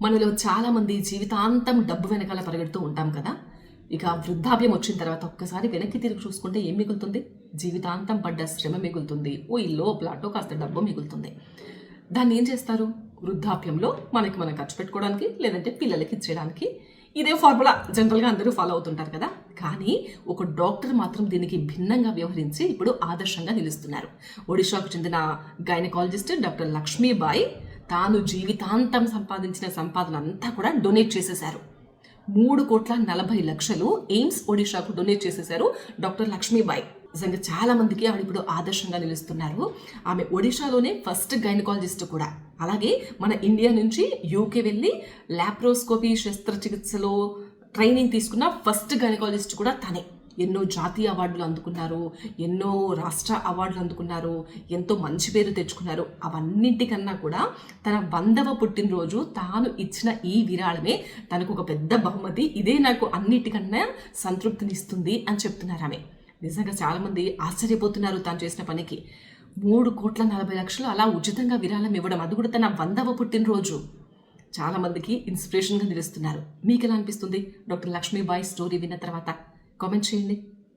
మనలో చాలామంది జీవితాంతం డబ్బు వెనకాల పరిగెడుతూ ఉంటాం కదా. ఇక వృద్ధాప్యం వచ్చిన తర్వాత ఒక్కసారి వెనక్కి తిరిగి చూసుకుంటే ఏం మిగులుతుంది? జీవితాంతం పడ్డ శ్రమ మిగులుతుంది. ఈ లోపల అటో కాస్త డబ్బు మిగులుతుంది. దాన్ని ఏం చేస్తారు? వృద్ధాప్యంలో మనం ఖర్చు పెట్టుకోవడానికి, లేదంటే పిల్లలకి ఇచ్చేయడానికి. ఇదే ఫార్ములా జనరల్గా అందరూ ఫాలో అవుతుంటారు కదా. కానీ ఒక డాక్టర్ మాత్రం దీనికి భిన్నంగా వ్యవహరించి ఇప్పుడు ఆదర్శంగా నిలుస్తున్నారు. ఒడిషాకు చెందిన గైనకాలజిస్ట్ డాక్టర్ లక్ష్మీబాయి తాను జీవితాంతం సంపాదించిన సంపాదన అంతా కూడా డొనేట్ చేసేశారు. 3,40,00,000 ఎయిమ్స్ ఒడిషాకు డొనేట్ చేసేశారు డాక్టర్ లక్ష్మీబాయి. నిజంగా చాలా మందికి ఆవిడ ఇప్పుడు ఆదర్శంగా నిలుస్తున్నారు. ఆమె ఒడిషాలోనే ఫస్ట్ గైనకాలజిస్ట్ కూడా. అలాగే మన ఇండియా నుంచి యూకే వెళ్ళి లాప్రోస్కోపీ శస్త్రచికిత్సలో ట్రైనింగ్ తీసుకున్న ఫస్ట్ గైనకాలజిస్ట్ కూడా తనే. ఎన్నో జాతీయ అవార్డులు అందుకున్నారు, ఎన్నో రాష్ట్ర అవార్డులు అందుకున్నారు, ఎంతో మంచి పేరు తెచ్చుకున్నారు. అవన్నింటికన్నా కూడా తన 100వ పుట్టినరోజు తాను ఇచ్చిన ఈ విరాళమే తనకు ఒక పెద్ద బహుమతి. ఇదే నాకు అన్నిటికన్నా సంతృప్తినిస్తుంది అని చెప్తున్నారు ఆమె. నిజంగా చాలామంది ఆశ్చర్యపోతున్నారు తాను చేసిన పనికి. 3,40,00,000 అలా ఉచితంగా విరాళం ఇవ్వడం, అది కూడా తన 100వ పుట్టినరోజు. చాలామందికి ఇన్స్పిరేషన్గా నిలుస్తున్నారు. మీకు ఎలా అనిపిస్తుంది డాక్టర్ లక్ష్మీబాయి స్టోరీ విన్న తర్వాత? కామెంట్ చేయండి.